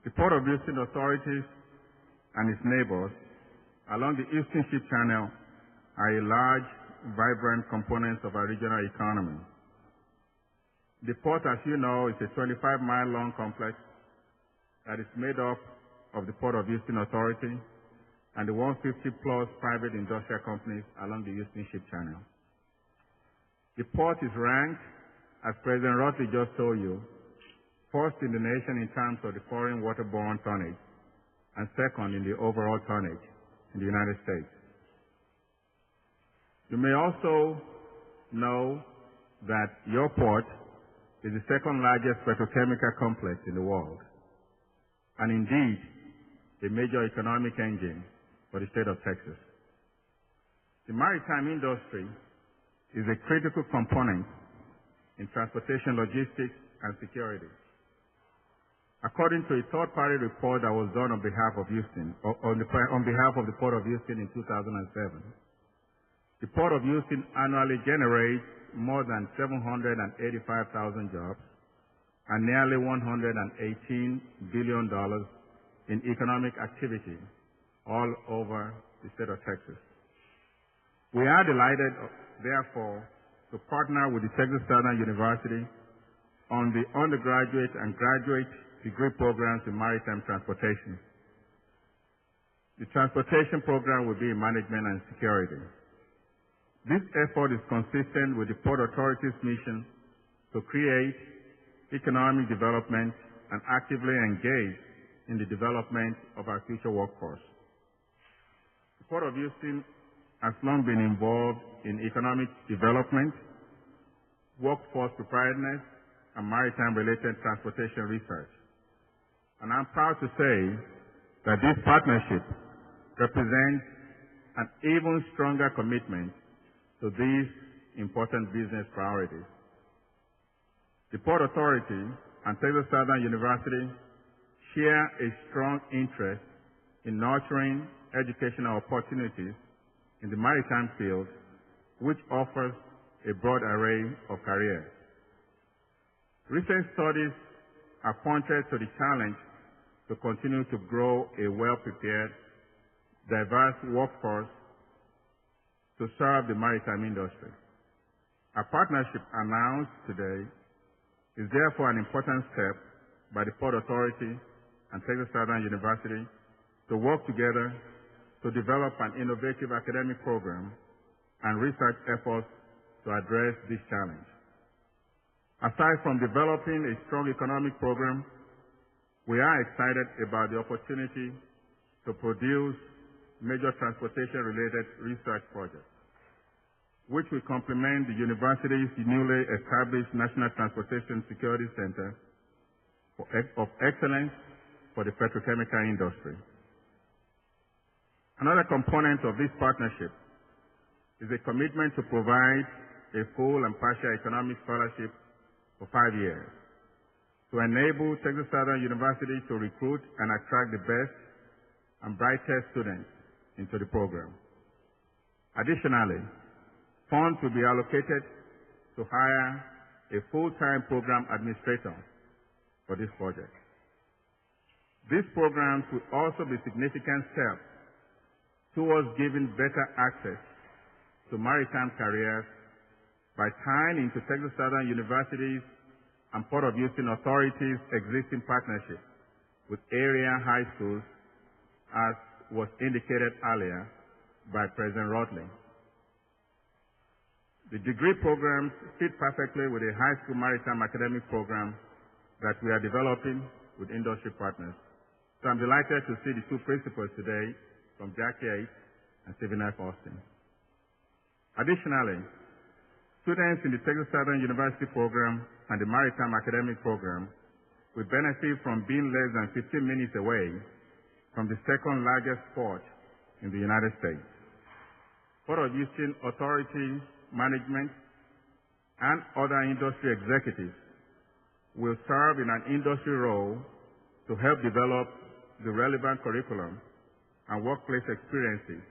The Port of Houston authorities and its neighbors along the Eastern Ship Channel are a large, vibrant component of our regional economy. The port, as you know, is a 25-mile-long complex that is made up of the Port of Houston Authority and the 150-plus private industrial companies along the Eastern Ship Channel. The port is ranked, as President Rudley just told you, first in the nation in terms of the foreign waterborne tonnage and second in the overall tonnage in the United States. You may also know that your port is the second largest petrochemical complex in the world and indeed a major economic engine for the state of Texas. The maritime industry is a critical component in transportation logistics and security. According to a third-party report that was done on behalf of Houston, on behalf of the Port of Houston in 2007, the Port of Houston annually generates more than 785,000 jobs and nearly $118 billion in economic activity all over the state of Texas. We are delighted, therefore, to partner with the Texas Southern University on the undergraduate and graduate degree programs in maritime transportation. The transportation program will be in management and security. This effort is consistent with the Port Authority's mission to create economic development and actively engage in the development of our future workforce. The Port of Houston has long been involved in economic development, workforce preparedness, and maritime-related transportation research. And I'm proud to say that this partnership represents an even stronger commitment to these important business priorities. The Port Authority and Texas Southern University share a strong interest in nurturing educational opportunities in the maritime field, which offers a broad array of careers. Recent studies have pointed to the challenge to continue to grow a well-prepared, diverse workforce to serve the maritime industry. Our partnership announced today is therefore an important step by the Port Authority and Texas Southern University to work together to develop an innovative academic program and research efforts to address this challenge. Aside from developing a strong economic program, we are excited about the opportunity to produce major transportation-related research projects, which will complement the university's newly established National Transportation Security Center of Excellence for the petrochemical industry. Another component of this partnership is a commitment to provide a full and partial economic scholarship for 5 years to enable Texas Southern University to recruit and attract the best and brightest students into the program. Additionally, funds will be allocated to hire a full-time program administrator for this project. These programs will also be significant steps towards giving better access to maritime careers by tying into Texas Southern University's and Port of Houston Authority's existing partnership with area high schools, as was indicated earlier by President Rudley. The degree programs fit perfectly with a high school maritime academic program that we are developing with industry partners. So I'm delighted to see the two principals today from Jackie 8 and Stephen F. Austin. Additionally, students in the Texas Southern University program and the Maritime Academic program will benefit from being less than 15 minutes away from the second largest port in the United States. Port of Houston Authority management and other industry executives will serve in an industry role to help develop the relevant curriculum and workplace experiences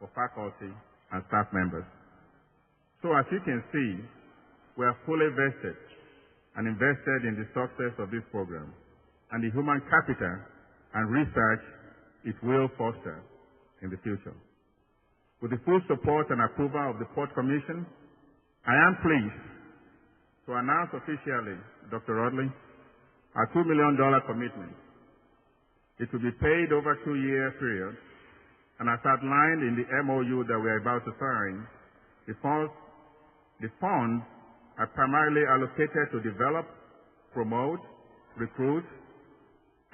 for faculty and staff members. So as you can see, we are fully vested and invested in the success of this program. and the human capital and research it will foster in the future. With the full support and approval of the Port Commission, I am pleased to announce officially, Dr. Rudley, our $2 million commitment. It will be paid over a 2-year period, and as outlined in the MOU that we are about to sign, the funds are primarily allocated to develop, promote, recruit,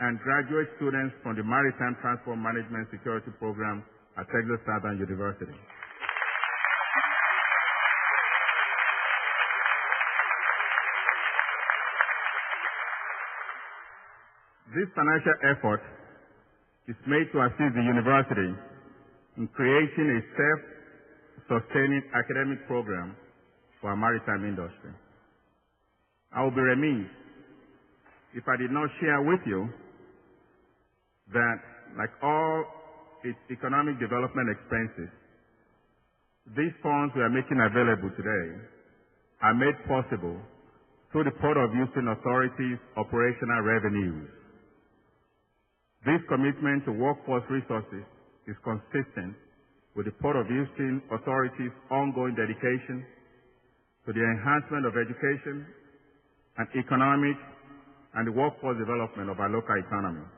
and graduate students from the Maritime Transport Management Security Program at Texas Southern University. This financial effort is made to assist the university in creating a self-sustaining academic program for our maritime industry. I would be remiss if I did not share with you that, like all its economic development expenses, these funds we are making available today are made possible through the Port of Houston Authority's operational revenues. This commitment to workforce resources is consistent with the Port of Houston Authority's ongoing dedication to the enhancement of education and economic and the workforce development of our local economy.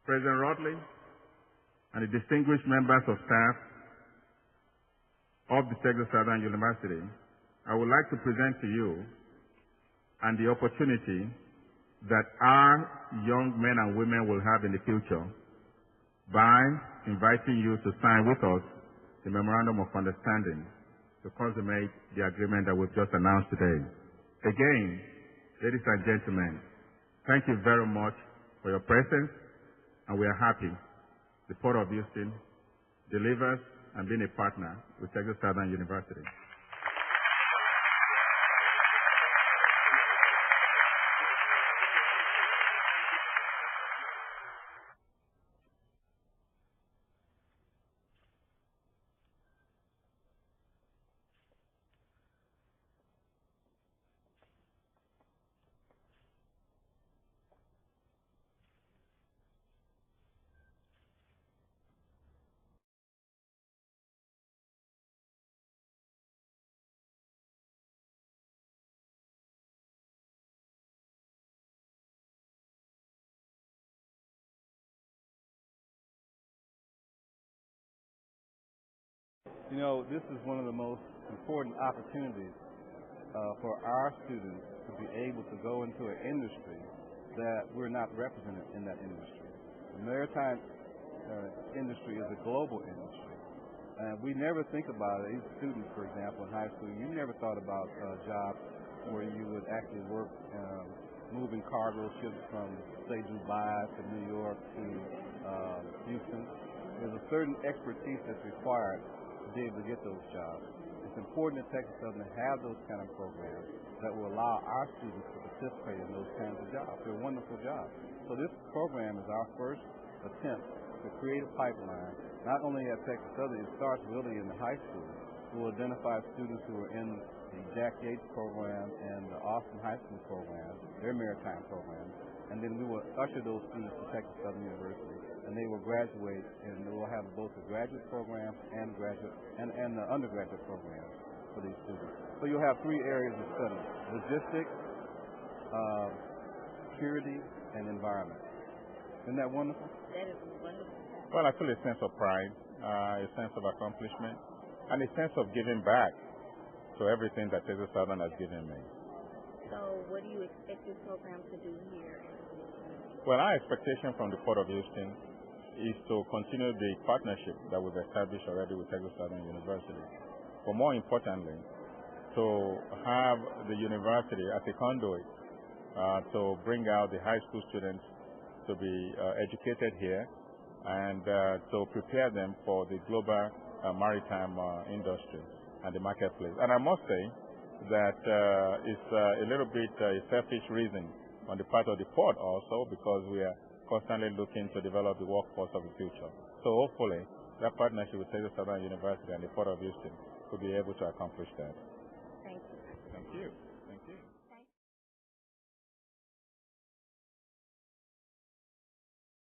President Rudley and the distinguished members of staff of the Texas Southern University, I would like to present to you and the opportunity that our young men and women will have in the future by inviting you to sign with us the Memorandum of Understanding to consummate the agreement that we've just announced today. Again, ladies and gentlemen, thank you very much for your presence, and we are happy the Port of Houston delivers and being a partner with Texas Southern University. You know, this is one of the most important opportunities for our students to be able to go into an industry that we're not represented in that industry. The maritime industry is a global industry. And we never think about it. These students, for example, in high school, you never thought about jobs where you would actually work moving cargo ships from, say, Dubai to New York to Houston. There's a certain expertise that's required to be able to get those jobs. It's important that Texas Southern have those kind of programs that will allow our students to participate in those kinds of jobs. They're wonderful jobs. So this program is our first attempt to create a pipeline, not only at Texas Southern, it starts really in the high school. We'll identify students who are in the Jack Yates program and the Austin High School program, their maritime programs, and then we will usher those students to Texas Southern University, and they will graduate, and they will have both the graduate program and the undergraduate program for these students. So you'll have 3 areas of study: logistics, security, and environment. Isn't that wonderful? That is wonderful. Well, I feel a sense of pride, a sense of accomplishment, and a sense of giving back to everything that Texas Southern has given me. So what do you expect this program to do here? Well, our expectation from the Port of Houston is to continue the partnership that we've established already with Texas Southern University. But more importantly, to have the university as a conduit to bring out the high school students to be educated here and to prepare them for the global maritime industry and the marketplace. And I must say that it's a little bit a selfish reason on the part of the port also, because we are constantly looking to develop the workforce of the future. So hopefully that partnership with Texas Southern University and the Port of Houston will be able to accomplish that. Thank you. Thank you.